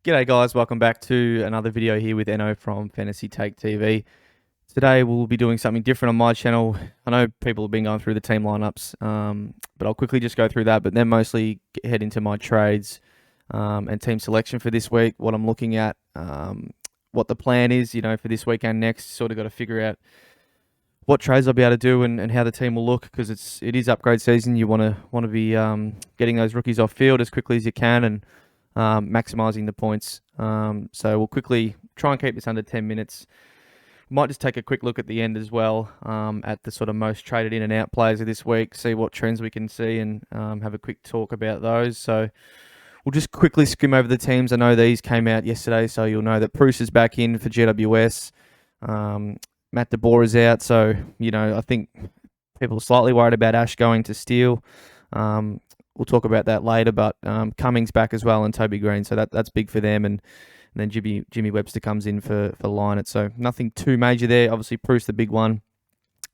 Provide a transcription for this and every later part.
G'day guys, welcome back to another video here with Eno from Fantasy Take TV. Today we'll be doing something different on my channel. I know people have been going through the team lineups, but I'll quickly just go through that, but then mostly head into my trades and team selection for this week, what I'm looking at, what the plan is, for this week and next. Sort of got to figure out what trades I'll be able to do and how the team will look, because it is upgrade season. You want to be getting those rookies off field as quickly as you can and maximising the points. So we'll quickly try and keep this under 10 minutes. Might just take a quick look at the end as well at the sort of most traded in and out players of this week, see what trends we can see and have a quick talk about those. So we'll just quickly skim over the teams. I know these came out yesterday, so you'll know that Bruce is back in for GWS. Matt DeBoer is out, so, I think people are slightly worried about Ash going to Steel. We'll talk about that later, but Cummings back as well and Toby Green, so that's big for them. And then Jimmy Webster comes in for Lynott, so nothing too major there. Obviously, Bruce the big one,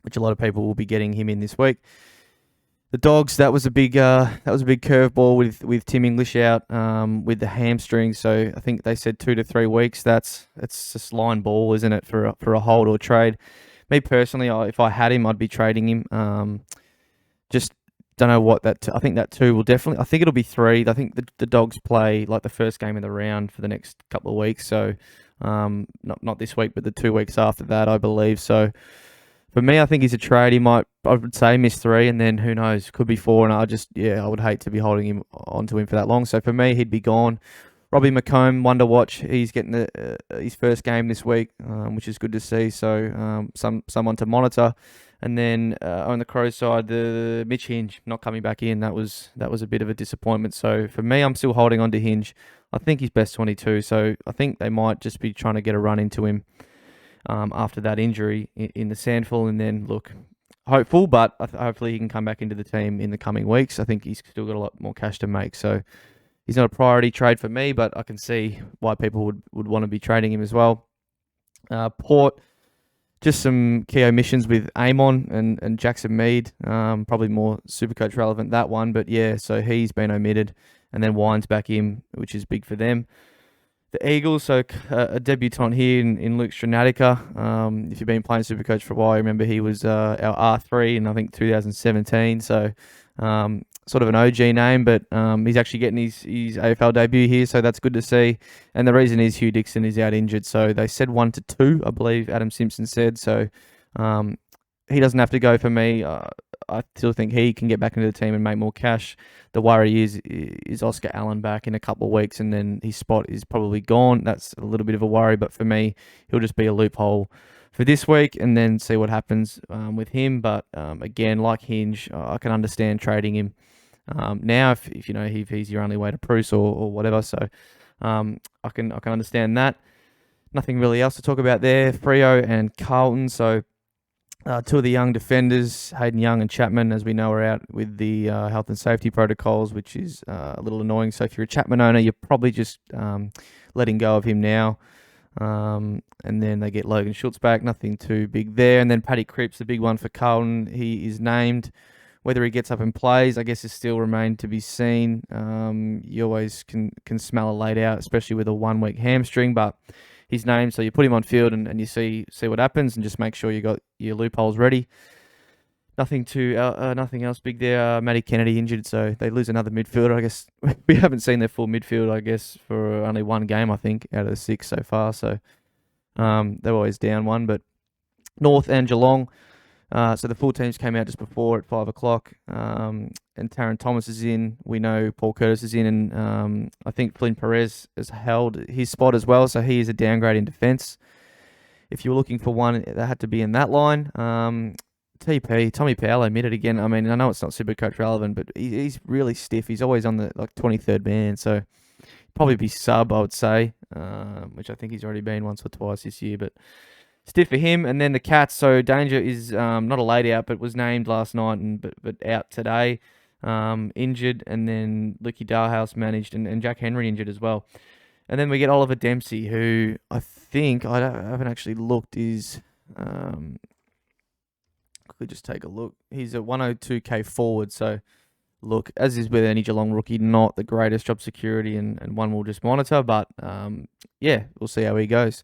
which a lot of people will be getting him in this week. The Dogs, that was a big curveball with Tim English out with the hamstring. So I think they said 2 to 3 weeks. That's just line ball, isn't it, for a hold or trade? Me personally, if I had him, I'd be trading him. Just don't know what that. I think that 2 will definitely. I think it'll be 3. I think the Dogs play like the first game of the round for the next couple of weeks. So not this week, but the 2 weeks after that, I believe. So for me, I think he's a trade. I would say, miss 3, and then who knows, could be 4. And I would hate to be holding him onto him for that long. So for me, he'd be gone. Robbie McComb, one to watch. He's getting his first game this week, which is good to see. So someone to monitor. And then on the Crows side, the Mitch Hinge not coming back in. That was a bit of a disappointment. So for me, I'm still holding on to Hinge. I think he's best 22. So I think they might just be trying to get a run into him after that injury in the Sandful. And then look, hopeful, but hopefully he can come back into the team in the coming weeks. I think he's still got a lot more cash to make. So he's not a priority trade for me, but I can see why people would want to be trading him as well. Port, just some key omissions with Amon and Jackson Mead. Probably more Supercoach relevant, that one. But yeah, so he's been omitted. And then Wine's back in, which is big for them. The Eagles, so a debutant here in Luke Stranatica. If you've been playing Supercoach for a while, you remember he was our R3 in, I think, 2017. So sort of an OG name, but he's actually getting his AFL debut here, so that's good to see. And the reason is Hugh Dixon is out injured, so they said 1 to 2, I believe Adam Simpson said. So he doesn't have to go for me. I still think he can get back into the team and make more cash. The worry is Oscar Allen back in a couple of weeks, and then his spot is probably gone. That's a little bit of a worry, but for me, he'll just be a loophole for this week, and then see what happens with him. But again, like Hinge, I can understand trading him now if he's your only way to Bruce or whatever. So I can understand that. Nothing really else to talk about there. Freo and Carlton. So 2 of the young defenders, Hayden Young and Chapman, as we know, are out with the health and safety protocols, which is a little annoying. So if you're a Chapman owner, you're probably just letting go of him now. And then they get Logan Schultz back. Nothing too big there. And then Paddy Cripps, the big one for Carlton. He is named. Whether he gets up and plays, I guess, is still remained to be seen. You always can smell a late out, especially with a 1-week hamstring, but his name, so you put him on field and you see what happens, and just make sure you got your loopholes ready. Nothing else big there. Matty Kennedy injured, so they lose another midfielder. I guess we haven't seen their full midfield, I guess, for only 1 game, I think, out of the 6 so far. So they're always down 1. But North and Geelong, so the full teams came out just before at 5 o'clock. And Taron Thomas is in. We know Paul Curtis is in, and I think Flynn Perez has held his spot as well. So he is a downgrade in defence. If you were looking for one, that had to be in that line. Tommy Powell omitted again. I mean, I know it's not Supercoach relevant, but he's really stiff. He's always on the 23rd man, so probably be sub, I would say, which I think he's already been once or twice this year, but stiff for him. And then the Cats, so Danger is not a late out, but was named last night but out today, injured. And then Lucky Dalhouse managed, and Jack Henry injured as well. And then we get Oliver Dempsey, who I think, I haven't actually looked, is... quickly just take a look. He's a 102k forward, so look, as is with any Geelong rookie, not the greatest job security and one we'll just monitor. But yeah, we'll see how he goes.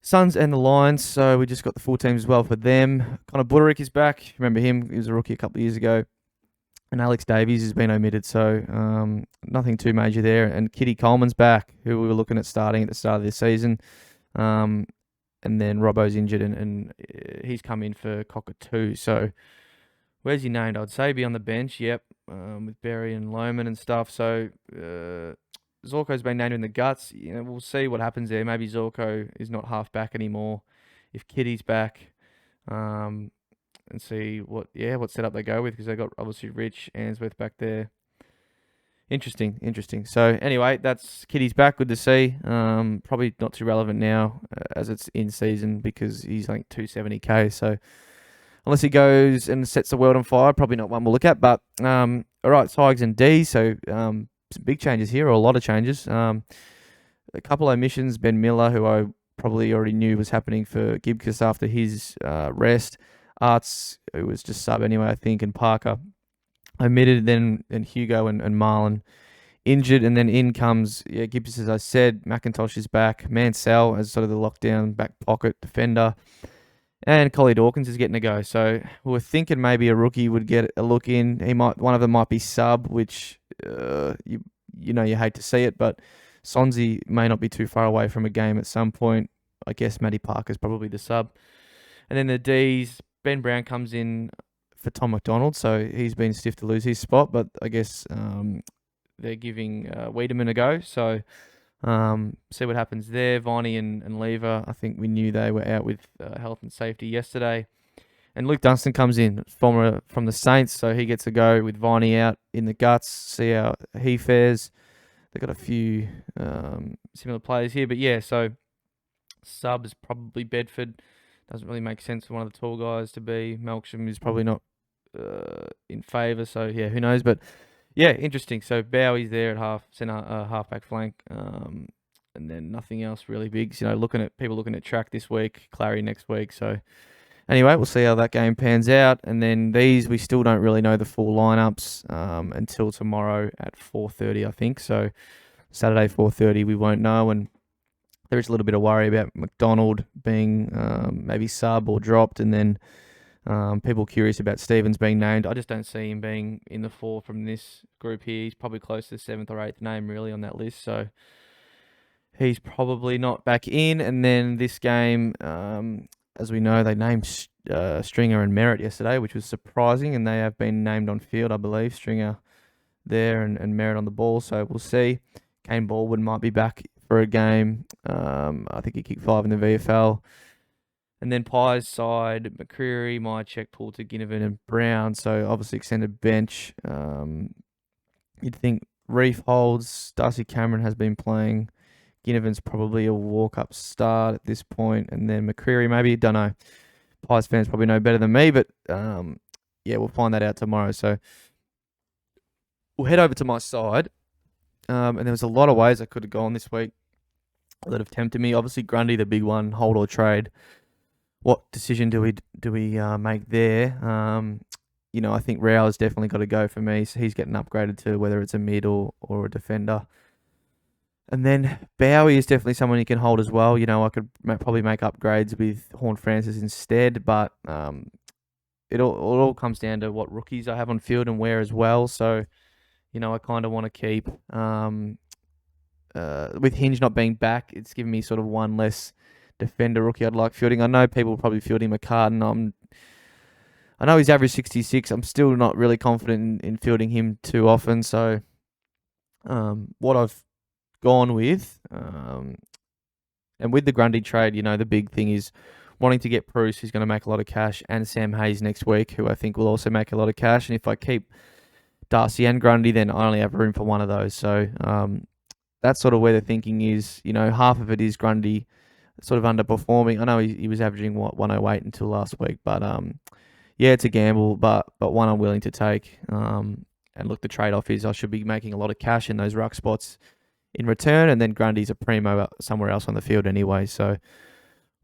Suns and the Lions, so we just got the full teams as well for them. Connor Buderick is back. Remember him? He was a rookie a couple of years ago. And Alex Davies has been omitted, so nothing too major there. And Kitty Coleman's back, who we were looking at starting at the start of this season. And then Robbo's injured, and he's come in for Cockatoo. So where's he named? I'd say be on the bench, yep, with Berry and Lohman and stuff. So Zorko's been named in the guts. We'll see what happens there. Maybe Zorko is not half back anymore. If Kitty's back, and see what setup they go with, because they got obviously Rich Answorth back there. Interesting. So anyway, that's Kitty's back. Good to see. Probably not too relevant now as it's in season, because he's like 270k. So unless he goes and sets the world on fire, probably not one we'll look at. But all right, Tigers and D. So some big changes here, or a lot of changes. A couple of omissions. Ben Miller, who I probably already knew was happening for Gibcus after his rest. Arts, who was just sub anyway, I think, and Parker omitted. Then Hugo and Marlon injured, and then in comes Gibbs, as I said. McIntosh is back. Mansell as sort of the lockdown back pocket defender, and Collie Dawkins is getting a go. So we're thinking maybe a rookie would get a look in. One of them might be sub, which you hate to see it, but Sonzi may not be too far away from a game at some point. I guess Matty Parker's probably the sub, and then the D's. Ben Brown comes in for Tom McDonald, so he's been stiff to lose his spot, but I guess they're giving Wiedemann a go, so see what happens there. Viney and Lever, I think we knew they were out with health and safety yesterday. And Luke Dunstan comes in from the Saints, so he gets a go with Viney out in the guts, see how he fares. They've got a few similar players here, but yeah, so sub is probably Bedford. Doesn't really make sense for one of the tall guys to be. Melksham is probably not in favour, so yeah, who knows? But yeah, interesting. So Bowie's there at halfback flank, and then nothing else really big. Looking at track this week, Clary next week. So anyway, we'll see how that game pans out. And then these, we still don't really know the full lineups until tomorrow at 4:30, I think. So Saturday 4:30, we won't know. And there is a little bit of worry about McDonald being maybe sub or dropped, and then people curious about Stevens being named. I just don't see him being in the four from this group here. He's probably close to the 7th or 8th name really on that list, so he's probably not back in. And then this game, as we know, they named Stringer and Merritt yesterday, which was surprising, and they have been named on field, I believe. Stringer there and Merritt on the ball, so we'll see. Kane Baldwin might be back for a game. I think he kicked 5 in the VFL. And then Pies side, McCreary, Mycheck, Poulter, Ginnivan and Brown. So obviously extended bench. You'd think Reef holds. Darcy Cameron has been playing. Ginnivan's probably a walk-up start at this point. And then McCreary, maybe, don't know. Pies fans probably know better than me, but yeah, we'll find that out tomorrow. So we'll head over to my side. And there was a lot of ways I could have gone this week that have tempted me. Obviously, Grundy, the big one, hold or trade. What decision do we make there? I think Rao has definitely got to go for me. So he's getting upgraded to whether it's a mid or a defender. And then Bowie is definitely someone you can hold as well. I could probably make upgrades with Horn Francis instead, but it all comes down to what rookies I have on field and where as well. So, I kind of want to keep, with Hinge not being back, it's given me sort of one less defender rookie I'd like fielding. I know people will probably field him McCartan. I know he's average 66. I'm still not really confident in fielding him too often. So what I've gone with, and with the Grundy trade, the big thing is wanting to get Bruce, who's going to make a lot of cash, and Sam Hayes next week, who I think will also make a lot of cash. And if I keep Darcy and Grundy, then I only have room for one of those. So that's sort of where the thinking is. Half of it is Grundy sort of underperforming. I know he was averaging 108 until last week, but yeah, it's a gamble, but one I'm willing to take. And look, the trade-off is I should be making a lot of cash in those ruck spots in return, and then Grundy's a primo somewhere else on the field anyway. So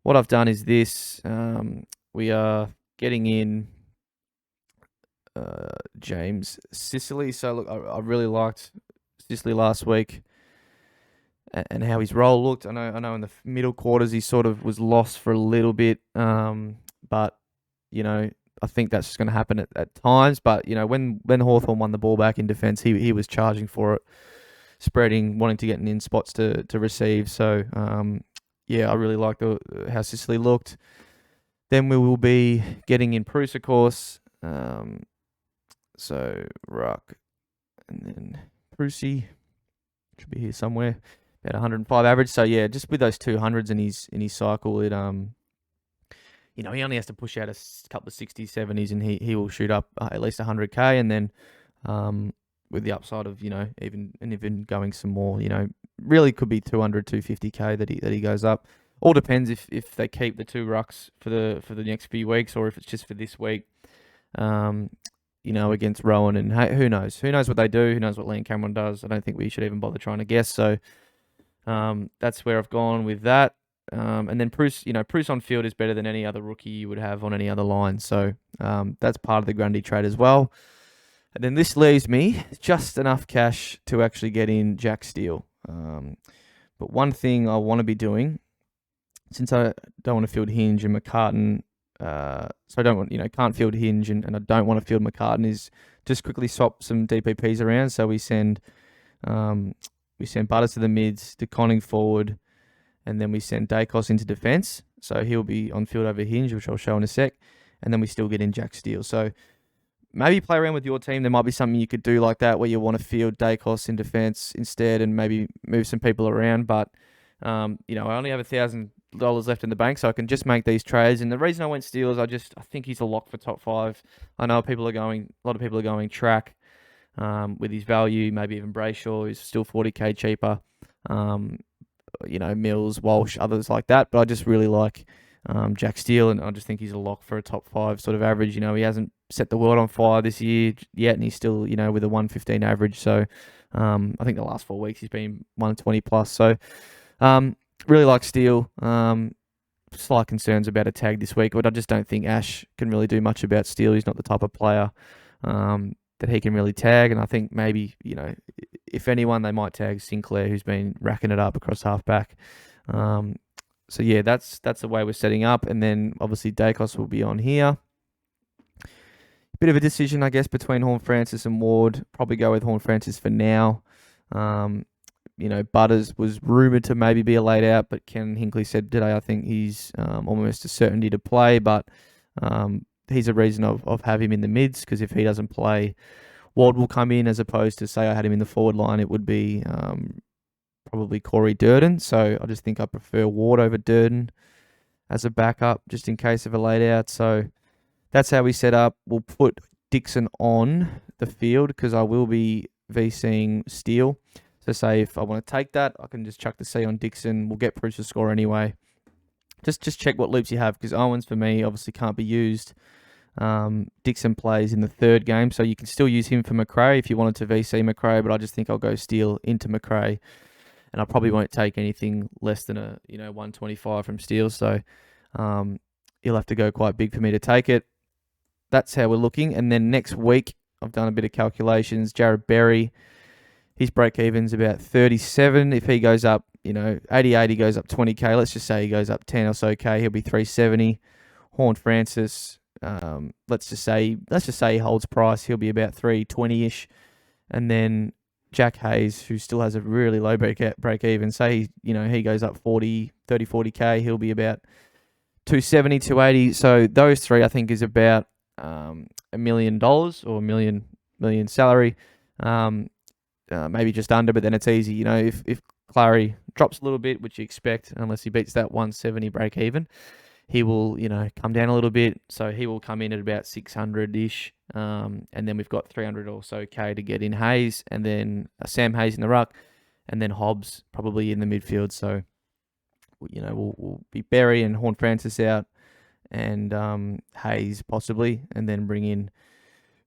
what I've done is this. We are getting in James Sicily. So look, I really liked Sicily last week and how his role looked. I know in the middle quarters he sort of was lost for a little bit, but you know I think that's just going to happen at times. But you know when Hawthorn won the ball back in defence, he was charging for it, spreading, wanting to get in spots to receive. So yeah, I really like how Sicily looked. Then we will be getting in Bruce, of course. So Ruck and then Prusy should be here somewhere. About 105 average. So yeah, just with those 200s in his cycle, it you know, he only has to push out a couple of 60s, 70s, and he will shoot up at least 100k, and then with the upside of, you know, even going some more, you know, really could be 200, 250k that he goes up. All depends if they keep the two rucks for the next few weeks, or if it's just for this week. You know, against Rowan, and who knows? Who knows what they do? Who knows what Liam Cameron does? I don't think we should even bother trying to guess. So that's where I've gone with that. And then Bruce, you know, Bruce on field is better than any other rookie you would have on any other line. So that's part of the Grundy trade as well. And then this leaves me just enough cash to actually get in Jack Steele. But one thing I want to be doing, since I don't want to field Hinge and McCartan, so I don't want, you know, can't field Hinge and I don't want to field McCartan, is just quickly swap some DPPs around. So we send Butters to the mids, to Conning forward, and then we send Dacos into defence. So he'll be on field over Hinge, which I'll show in a sec. And then we still get in Jack Steele. So maybe play around with your team. There might be something you could do like that where you want to field Dacos in defence instead and maybe move some people around. But, you know, I only have $1,000 left in the bank, so I can just make these trades. And the reason I went Steele is I think he's a lock for top 5. I know a lot of people are going track with his value, maybe even Brayshaw, who's still 40k cheaper. You know, Mills, Walsh, others like that. But I just really like Jack Steele, and I just think he's a lock for a top 5 sort of average. You know, he hasn't set the world on fire this year yet, and he's still, you know, with a 115 average. So I think the last 4 weeks he's been 120 plus. So really like Steele. Slight concerns about a tag this week, but I just don't think Ash can really do much about Steele. He's not the type of player that he can really tag, and I think maybe, you know, if anyone, they might tag Sinclair, who's been racking it up across halfback. So yeah, that's the way we're setting up, and then obviously Dacos will be on here. Bit of a decision, I guess, between Horne-Francis and Ward. Probably go with Horne-Francis for now. You know, Butters was rumoured to maybe be a laid out, but Ken Hinkley said today I think he's almost a certainty to play, but he's a reason of have him in the mids, because if he doesn't play, Ward will come in, as opposed to, say, I had him in the forward line, it would be probably Corey Durden. So I just think I prefer Ward over Durden as a backup, just in case of a laid out. So that's how we set up. We'll put Dixon on the field, because I will be VCing Steele. So say if I want to take that, I can just chuck the C on Dixon. We'll get Bruce's score anyway. Just check what loops you have, because Owens for me obviously can't be used. Dixon plays in the third game, so you can still use him for McRae if you wanted to VC McRae, but I just think I'll go Steele into McRae, and I probably won't take anything less than a 125 from Steele. So he'll have to go quite big for me to take it. That's how we're looking. And then next week, I've done a bit of calculations. Jared Berry, his break-even's about 37. If he goes up, 88, he goes up 20k. Let's just say he goes up 10 or so k, he'll be 370. Horne-Francis, let's just say he holds price, he'll be about 320-ish. And then Jack Hayes, who still has a really low break-even, say he goes up 40k, he'll be about 270, 280. So those three, I think, is about $1 million or $1 million salary. Maybe just under, but then it's easy. If Clary drops a little bit, which you expect, unless he beats that 170 break even, he will, come down a little bit. So he will come in at about 600-ish. And then we've got 300 or so K to get in Hayes, and then Sam Hayes in the ruck, and then Hobbs probably in the midfield. So, we'll be Berry and Horne-Francis out, and Hayes possibly, and then bring in,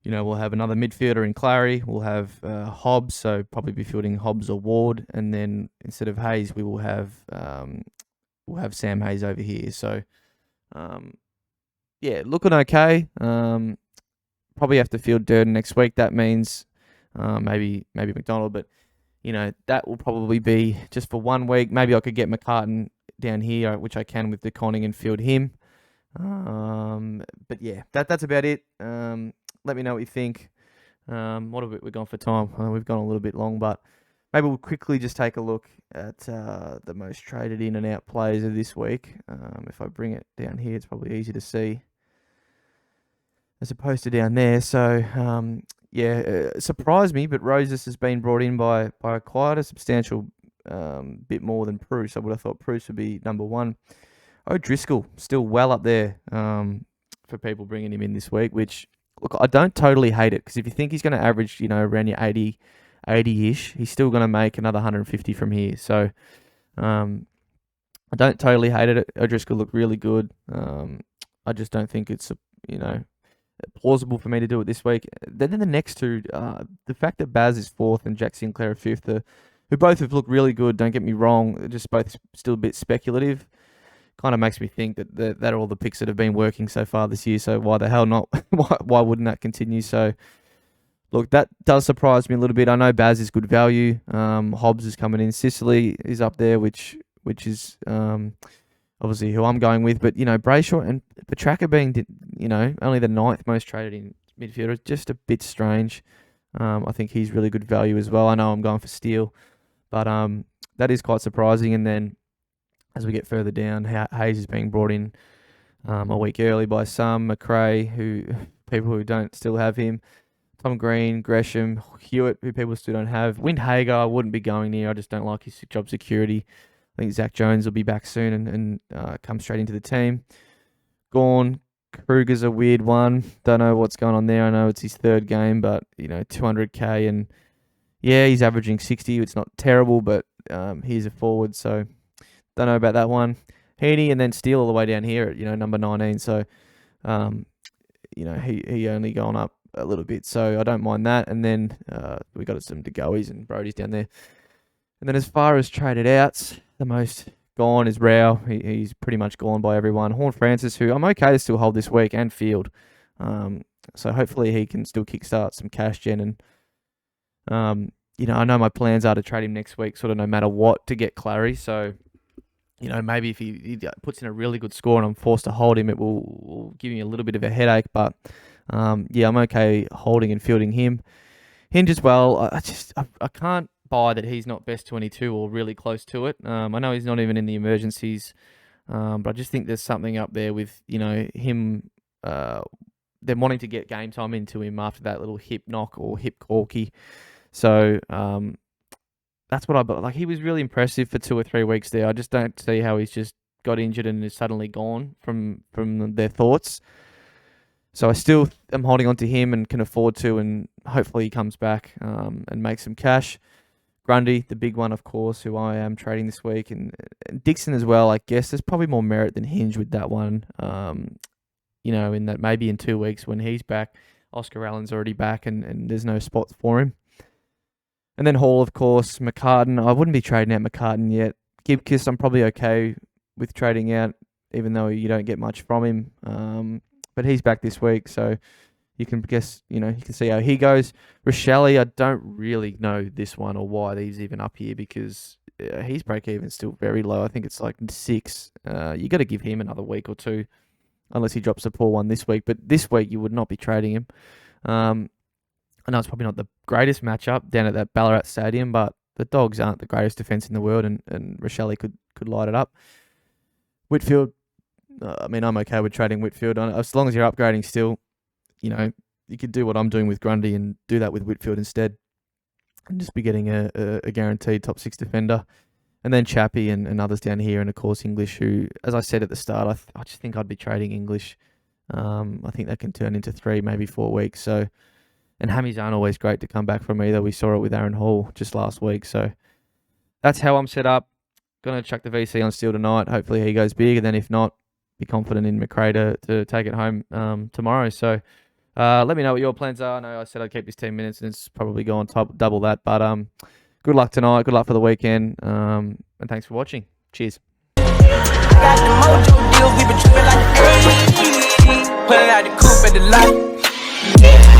we'll have another midfielder in Clary. We'll have Hobbs, so probably be fielding Hobbs or Ward, and then instead of Hayes, we will have Sam Hayes over here. So, looking okay. probably have to field Durden next week. That means maybe McDonald, but that will probably be just for 1 week. Maybe I could get McCartan down here, which I can with DeConning, and field him. But yeah, that's about it. Let me know what you think. What have we gone for time? We've gone a little bit long, but maybe we'll quickly just take a look at the most traded in and out players of this week. If I bring it down here, it's probably easy to see as opposed to down there. So it surprised me, but Roses has been brought in by quite a substantial bit more than Bruce. I would have thought Bruce would be number one. O'Driscoll still well up there for people bringing him in this week, which, look, I don't totally hate it, because if you think he's going to average, around your 80-ish, he's still going to make another 150 from here. So I don't totally hate it. O'Driscoll looked really good. I just don't think it's plausible for me to do it this week. Then the next two, the fact that Baz is fourth and Jack Sinclair fifth, who both have looked really good, don't get me wrong, they're just both still a bit speculative. Kind of makes me think that are all the picks that have been working so far this year, so why the hell not? why wouldn't that continue? So, look, that does surprise me a little bit. I know Baz is good value. Hobbs is coming in. Sicily is up there, which is obviously who I'm going with. But, Brayshaw and Petraka being, only the 9th most traded in midfielder is just a bit strange. I think he's really good value as well. I know I'm going for Steele, but that is quite surprising. And then as we get further down, Hayes is being brought in a week early by some. McRae, people who don't still have him. Tom Green, Gresham, Hewitt, who people still don't have. Windhager, I wouldn't be going near. I just don't like his job security. I think Zach Jones will be back soon and come straight into the team. Gorn, Kruger's a weird one. Don't know what's going on there. I know it's his 3rd game, but 200k, and yeah, he's averaging 60. It's not terrible, but he's a forward, so don't know about that one. Heaney and then Steele all the way down here at number 19. So he only gone up a little bit, so I don't mind that. And then we got some DeGoeys and Brody's down there. And then as far as traded outs, the most gone is Rao. He's pretty much gone by everyone. Horn Francis, who I'm okay to still hold this week, and Field. So hopefully he can still kickstart some cash gen. And I know my plans are to trade him next week, sort of no matter what, to get Clary. So maybe if he puts in a really good score and I'm forced to hold him, it will give me a little bit of a headache. But I'm okay holding and fielding him. Hinge as well. I can't buy that he's not best 22 or really close to it. I know he's not even in the emergencies, but I just think there's something up there with him. They're wanting to get game time into him after that little hip knock or hip corky. So that's what like. He was really impressive for 2 or 3 weeks there. I just don't see how he's just got injured and is suddenly gone from their thoughts. So I still am holding on to him and can afford to, and hopefully he comes back and makes some cash. Grundy, the big one, of course, who I am trading this week, and Dixon as well. I guess there's probably more merit than Hinge with that one. In that maybe in 2 weeks when he's back, Oscar Allen's already back and there's no spots for him. And then Hall, of course, McCartan. I wouldn't be trading out McCartan yet. Gibkiss, I'm probably okay with trading out, even though you don't get much from him. But he's back this week, so you can guess, you can see how he goes. Rochelle, I don't really know this one or why he's even up here, because his break-even's still very low. I think it's like 6. You got to give him another week or 2, unless he drops a poor one this week. But this week, you would not be trading him. I know it's probably not the greatest matchup down at that Ballarat Stadium, but the Dogs aren't the greatest defence in the world, and Rochelle could light it up. Whitfield, I'm okay with trading Whitfield. As long as you're upgrading still, you could do what I'm doing with Grundy and do that with Whitfield instead, and just be getting a guaranteed top 6 defender. And then Chappie and others down here, and of course English, who, as I said at the start, I just think I'd be trading English. I think that can turn into 3, maybe 4 weeks. So, and hammies aren't always great to come back from either. We saw it with Aaron Hall just last week. So that's how I'm set up. Going to chuck the VC on Steele tonight. Hopefully he goes big, and then if not, be confident in McRae to take it home tomorrow. So let me know what your plans are. I know I said I'd keep this 10 minutes, and it's probably gone double that. But good luck tonight. Good luck for the weekend. And thanks for watching. Cheers. Got the mojo deals, we been tripping like the 80s. Pulling out the coupe at the lot.